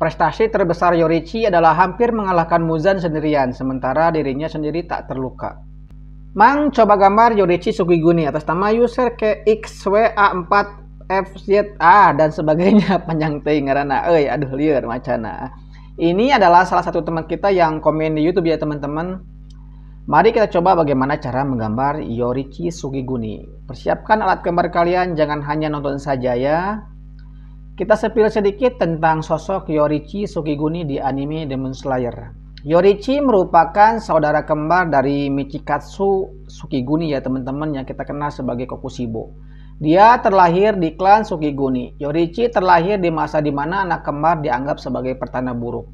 Prestasi terbesar Yorichi adalah hampir mengalahkan Muzan sendirian, sementara dirinya sendiri tak terluka. Mang coba gambar Yorichi Sukiguni atas nama user KXWA4FZA dan sebagainya panjang teuing ngaranna. Aduh lieur macana. Ini adalah salah satu teman kita yang komen di YouTube ya teman-teman. Mari kita coba bagaimana cara menggambar Yorichi Sukiguni. Persiapkan alat gambar kalian, jangan hanya nonton saja ya. Kita sepil sedikit tentang sosok Yorichi Sukiguni di anime Demon Slayer. Yorichi merupakan saudara kembar dari Michikatsu Sukiguni ya teman-teman, yang kita kenal sebagai Kokushibo. Dia terlahir di klan Sukiguni. Yorichi terlahir di masa di mana anak kembar dianggap sebagai pertanda buruk.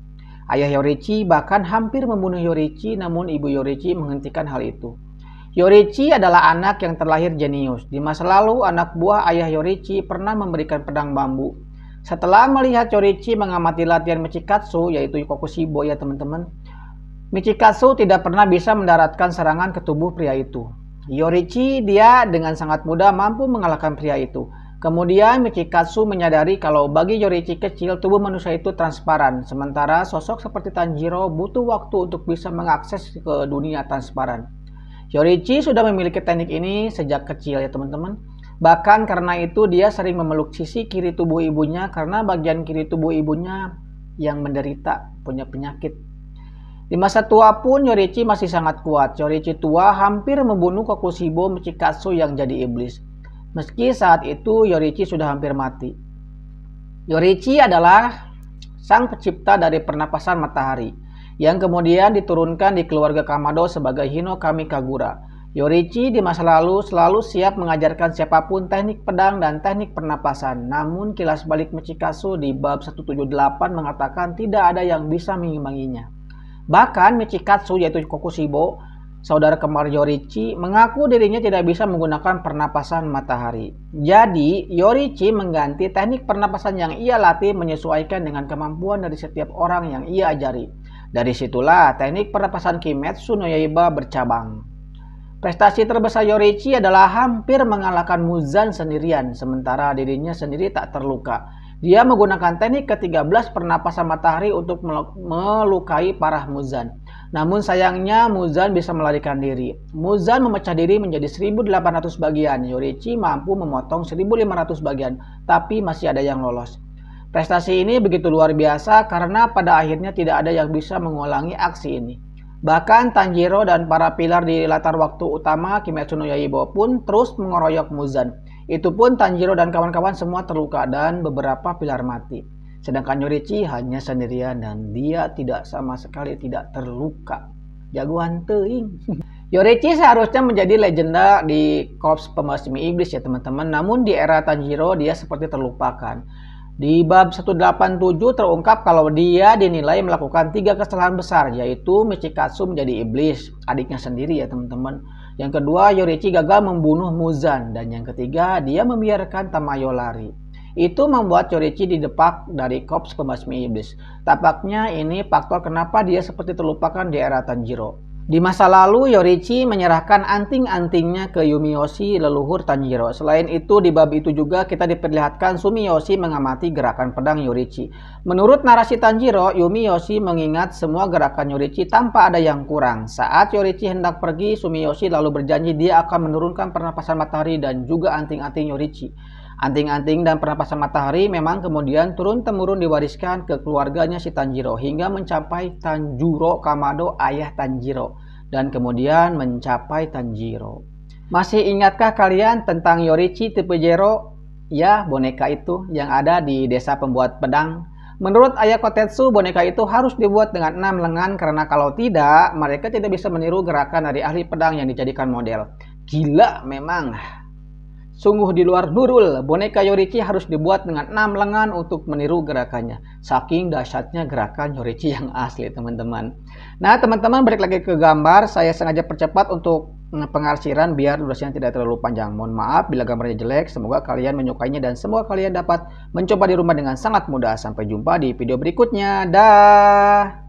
Ayah Yorichi bahkan hampir membunuh Yorichi, namun ibu Yorichi menghentikan hal itu. Yorichi adalah anak yang terlahir jenius. Di masa lalu, anak buah ayah Yorichi pernah memberikan pedang bambu. Setelah melihat Yorichi mengamati latihan Michikatsu, yaitu Kokushibo ya teman-teman, Michikatsu tidak pernah bisa mendaratkan serangan ke tubuh pria itu. Yorichi dia dengan sangat mudah mampu mengalahkan pria itu. Kemudian Michikatsu menyadari kalau bagi Yorichi kecil, tubuh manusia itu transparan, sementara sosok seperti Tanjiro butuh waktu untuk bisa mengakses ke dunia transparan. Yorichi sudah memiliki teknik ini sejak kecil ya teman-teman. Bahkan karena itu dia sering memeluk sisi kiri tubuh ibunya karena bagian kiri tubuh ibunya yang menderita punya penyakit. Di masa tua pun Yorichi masih sangat kuat. Yorichi tua hampir membunuh Kokushibo Michikatsu yang jadi iblis. Meski saat itu Yorichi sudah hampir mati. Yorichi adalah sang pencipta dari pernapasan matahari yang kemudian diturunkan di keluarga Kamado sebagai Hinokami Kagura. Yorichi di masa lalu selalu siap mengajarkan siapapun teknik pedang dan teknik pernapasan. Namun kilas balik Michikatsu di bab 178 mengatakan tidak ada yang bisa mengimbanginya. Bahkan Michikatsu yaitu Kokushibo, saudara kembar Yorichi, mengaku dirinya tidak bisa menggunakan pernapasan matahari. Jadi Yorichi mengganti teknik pernapasan yang ia latih menyesuaikan dengan kemampuan dari setiap orang yang ia ajari. Dari situlah teknik pernapasan Kimetsu no Yaiba bercabang. Prestasi terbesar Yorichi adalah hampir mengalahkan Muzan sendirian, sementara dirinya sendiri tak terluka. Dia menggunakan teknik ke-13 pernapasan matahari untuk melukai parah Muzan. Namun sayangnya Muzan bisa melarikan diri. Muzan memecah diri menjadi 1.800 bagian. Yorichi mampu memotong 1.500 bagian, tapi masih ada yang lolos. Prestasi ini begitu luar biasa karena pada akhirnya tidak ada yang bisa mengulangi aksi ini. Bahkan Tanjiro dan para pilar di latar waktu utama Kimetsu no Yaiba pun terus mengeroyok Muzan. Itu pun Tanjiro dan kawan-kawan semua terluka dan beberapa pilar mati. Sedangkan Yorichi hanya sendirian dan dia tidak sama sekali tidak terluka. Jagoan teuing. Yorichi seharusnya menjadi legenda di korps pembasmi iblis ya teman-teman. Namun di era Tanjiro dia seperti terlupakan. Di bab 187 terungkap kalau dia dinilai melakukan 3 kesalahan besar, yaitu Michikatsu menjadi iblis, adiknya sendiri ya teman-teman. Yang kedua, Yorichi gagal membunuh Muzan. Dan yang ketiga, dia membiarkan Tamayo lari. Itu membuat Yorichi didepak dari korps pembasmi iblis. Tampaknya ini faktor kenapa dia seperti terlupakan di era Tanjiro. Di masa lalu, Yorichi menyerahkan anting-antingnya ke Yumiyoshi, leluhur Tanjiro. Selain itu, di bab itu juga kita diperlihatkan Sumiyoshi mengamati gerakan pedang Yorichi. Menurut narasi Tanjiro, Yumiyoshi mengingat semua gerakan Yorichi tanpa ada yang kurang. Saat Yorichi hendak pergi, Sumiyoshi lalu berjanji dia akan menurunkan pernapasan matahari dan juga anting-anting Yorichi. Anting-anting dan pernapasan matahari memang kemudian turun-temurun diwariskan ke keluarganya si Tanjiro hingga mencapai Tanjiro Kamado, ayah Tanjiro, dan kemudian mencapai Tanjiro. Masih ingatkah kalian tentang Yorichi tipe Zero? Ya, boneka itu yang ada di desa pembuat pedang. Menurut ayah Kotetsu, boneka itu harus dibuat dengan 6 lengan karena kalau tidak, mereka tidak bisa meniru gerakan dari ahli pedang yang dijadikan model. Gila memang. Sungguh di luar nurul, boneka Yorichi harus dibuat dengan 6 lengan untuk meniru gerakannya. Saking dahsyatnya gerakan Yorichi yang asli teman-teman. Nah teman-teman, balik lagi ke gambar. Saya sengaja percepat untuk pengarsiran biar durasinya tidak terlalu panjang. Mohon maaf bila gambarnya jelek. Semoga kalian menyukainya dan semoga kalian dapat mencoba di rumah dengan sangat mudah. Sampai jumpa di video berikutnya. Dah.